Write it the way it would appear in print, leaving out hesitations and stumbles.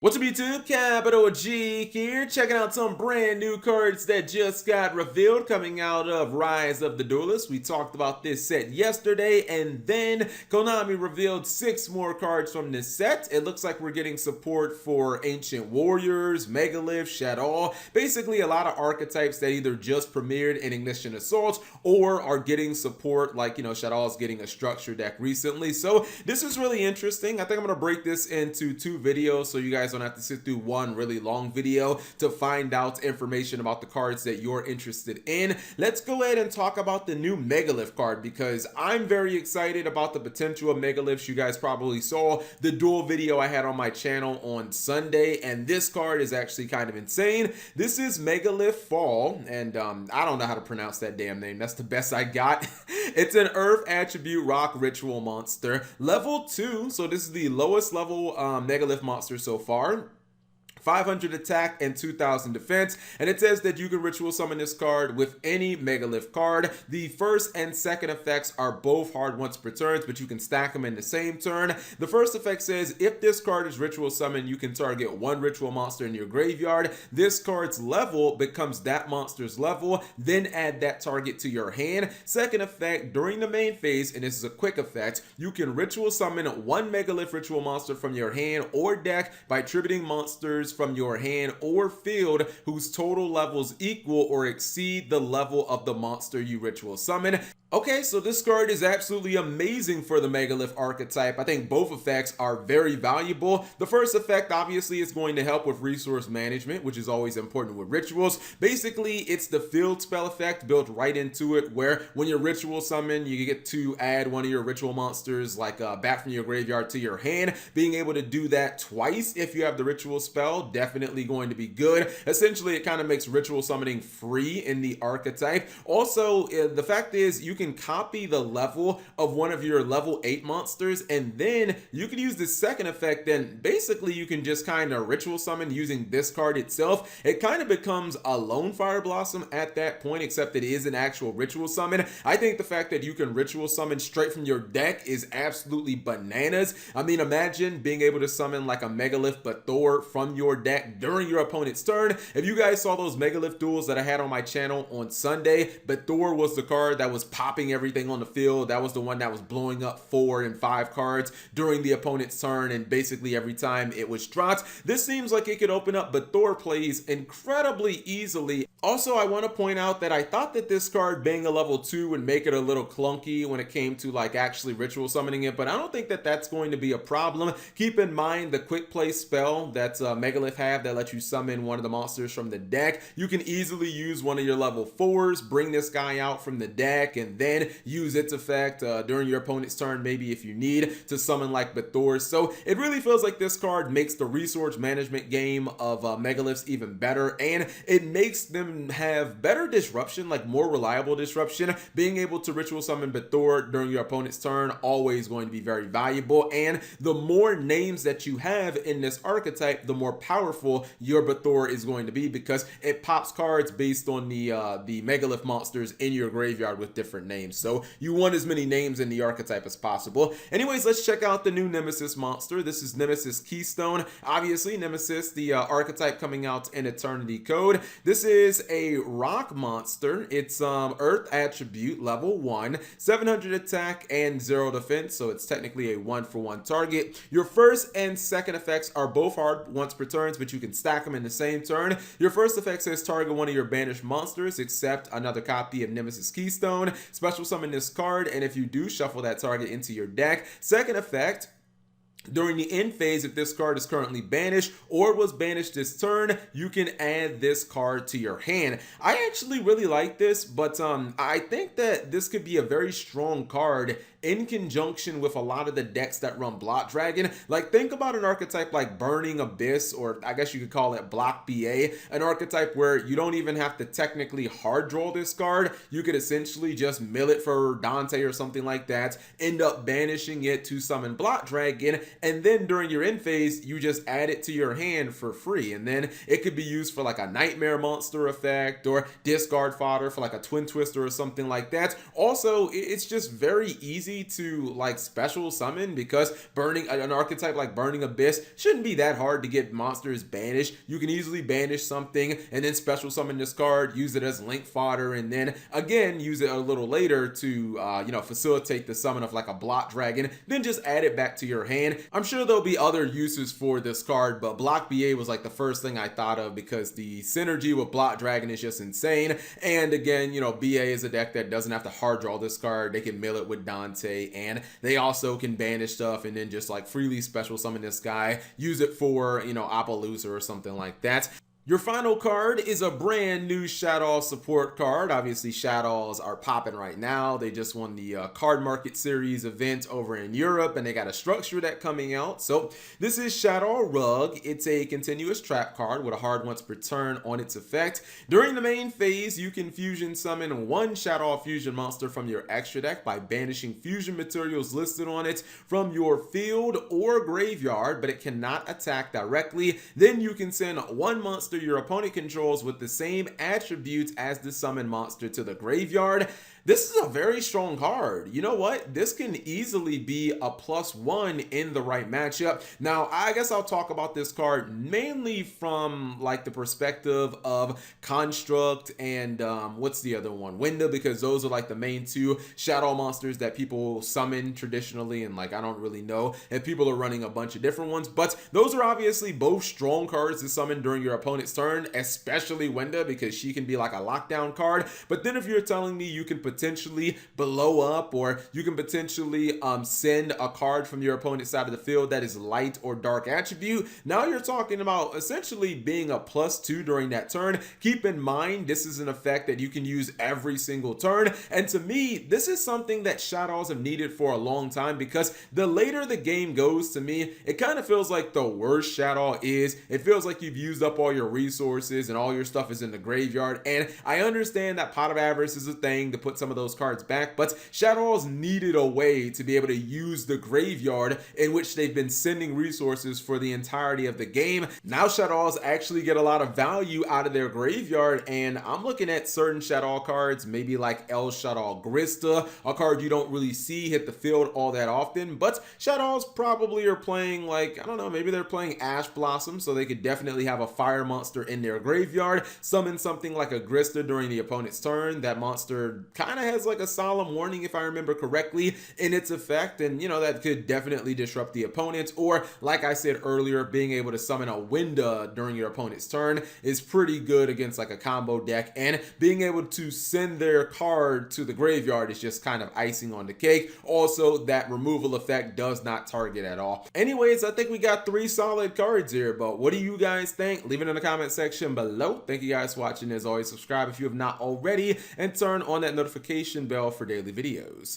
What's up YouTube, Capital G here, checking out some brand new cards that just got revealed coming out of Rise of the Duelist. We talked about this set yesterday, and then Konami revealed 6 more cards from this set. It looks like we're getting support for Ancient Warriors, Megalift, SHADDOLL, basically a lot of archetypes that either just premiered in Ignition Assault or are getting support, like, SHADDOLL is getting a structure deck recently. So this is really interesting. I think I'm going to break this into 2 videos so you guys don't have to sit through one really long video to find out information about the cards that you're interested in. Let's go ahead and talk about the new Megalift card because I'm very excited about the potential of Megalifts. You guys probably saw the duel video I had on my channel on Sunday, and this card is actually kind of insane. This is Megalift Fall, and I don't know how to pronounce that damn name. That's the best I got. It's an Earth Attribute Rock Ritual monster, level 2, so this is the lowest level Megalift monster so far. 500 attack and 2000 defense, and it says that you can ritual summon this card with any Megalift card. The first and second effects are both hard once per turn, but you can stack them in the same turn. The first effect says if this card is ritual summoned, you can target one ritual monster in your graveyard. This card's level becomes that monster's level, then add that target to your hand. Second effect, during the main phase, and this is a quick effect, you can ritual summon one Megalift ritual monster from your hand or deck by tributing monsters from your hand or field whose total levels equal or exceed the level of the monster you ritual summon. Okay, so this card is absolutely amazing for the Megalift archetype. I think both effects are very valuable. The first effect obviously is going to help with resource management, which is always important with rituals. Basically, it's the field spell effect built right into it, where when you ritual summon, you get to add one of your ritual monsters like back from your graveyard to your hand. Being able to do that twice if you have the ritual spell, definitely going to be good. Essentially, it kind of makes ritual summoning free in the archetype. Also, the fact is you can copy the level of one of your level 8 monsters, and then you can use the second effect. Then basically you can just kind of ritual summon using this card itself. It kind of becomes a lone fire blossom at that point, except it is an actual ritual summon. I think the fact that you can ritual summon straight from your deck is absolutely bananas. I mean, imagine being able to summon like a Megalift Thor from your deck during your opponent's turn. If you guys saw those Megalift duels that I had on my channel on Sunday, Thor was the card that was popping everything on the field. That was the one that was blowing up 4 and 5 cards during the opponent's turn, and basically every time it was dropped. This seems like it could open up Thor plays incredibly easily. Also, I want to point out that I thought that this card being a level 2 would make it a little clunky when it came to like actually ritual summoning it, but I don't think that that's going to be a problem. Keep in mind the quick play spell that Megalift have that lets you summon one of the monsters from the deck. You can easily use one of your level 4s, bring this guy out from the deck, and then use its effect during your opponent's turn, maybe if you need to summon like Thor. So it really feels like this card makes the resource management game of Megalifts even better, and it makes them have better disruption, like more reliable disruption. Being able to ritual summon Thor during your opponent's turn, always going to be very valuable, and the more names that you have in this archetype, the more powerful your Thor is going to be, because it pops cards based on the Megalift monsters in your graveyard with different names. So you want as many names in the archetype as possible. Anyways, let's check out the new Nemesis monster. This is Nemesis Keystone. Obviously, Nemesis, the archetype coming out in Eternity Code. This is a rock monster. It's Earth Attribute, level 1, 700 attack and 0 defense, so it's technically a 1-for-1 target. Your first and second effects are both hard once per turn, but you can stack them in the same turn. Your first effect says target one of your banished monsters, except another copy of Nemesis Keystone. Special summon this card, and if you do, shuffle that target into your deck. Second effect, during the end phase, if this card is currently banished or was banished this turn, you can add this card to your hand. I actually really like this, but I think that this could be a very strong card in conjunction with a lot of the decks that run Block Dragon. Like, think about an archetype like Burning Abyss, or I guess you could call it Block BA, an archetype where you don't even have to technically hard draw this card. You could essentially just mill it for Dante or something like that, end up banishing it to summon Block Dragon, and then during your end phase, you just add it to your hand for free. And then it could be used for like a Nightmare Monster effect, or discard fodder for like a Twin Twister or something like that. Also, it's just very easy easy to like special summon, because burning an archetype like Burning Abyss shouldn't be that hard to get monsters banished. You can easily banish something and then special summon this card, use it as link fodder, and then again use it a little later to facilitate the summon of like a block dragon, then just add it back to your hand. I'm sure there'll be other uses for this card, but block BA was like the first thing I thought of because the synergy with block dragon is just insane. And again, BA is a deck that doesn't have to hard draw this card. They can mill it with Dante, and they also can banish stuff and then just like freely special summon this guy, use it for Appaloosa or something like that. Your final card is a brand new SHADDOLL support card. Obviously, SHADDOLLs are popping right now. They just won the Card Market Series event over in Europe, and they got a structure deck coming out. So this is SHADDOLL Rug. It's a continuous trap card with a hard once per turn on its effect. During the main phase, you can fusion summon one SHADDOLL fusion monster from your extra deck by banishing fusion materials listed on it from your field or graveyard, but it cannot attack directly. Then you can send one monster your opponent controls with the same attributes as the summon monster to the graveyard. This is a very strong card. You know what? This can easily be a +1 in the right matchup. Now, I guess I'll talk about this card mainly from like the perspective of Construct and what's the other one? Winda, because those are like the main two SHADDOLL monsters that people summon traditionally, and like I don't really know if people are running a bunch of different ones, but those are obviously both strong cards to summon during your opponent's turn, especially Winda because she can be like a lockdown card. But then if you're telling me you can potentially blow up, or you can potentially send a card from your opponent's side of the field that is light or dark attribute, now you're talking about essentially being a +2 during that turn. Keep in mind, this is an effect that you can use every single turn, and to me, this is something that SHADDOLLs have needed for a long time, because the later the game goes, to me, it kind of feels like the worse SHADDOLL is. It feels like you've used up all your resources and all your stuff is in the graveyard, and I understand that Pot of Avarice is a thing to put some of those cards back, but SHADDOLLs needed a way to be able to use the graveyard in which they've been sending resources for the entirety of the game. Now SHADDOLLs actually get a lot of value out of their graveyard, and I'm looking at certain SHADDOLL cards, maybe like El SHADDOLL Grista, a card you don't really see hit the field all that often, but SHADDOLLs probably are playing like, I don't know, maybe they're playing Ash Blossom, so they could definitely have a fire monster in their graveyard, summon something like a Grista during the opponent's turn. That monster kind of has like a solemn warning, if I remember correctly, in its effect, and that could definitely disrupt the opponent. Or like I said earlier, being able to summon a Winda during your opponent's turn is pretty good against like a combo deck, and being able to send their card to the graveyard is just kind of icing on the cake. Also, that removal effect does not target at all. Anyways, I think we got 3 solid cards here, but what do you guys think? Leave it in the comment section below. Thank you guys for watching. As always, subscribe if you have not already, and turn on that notification bell for daily videos.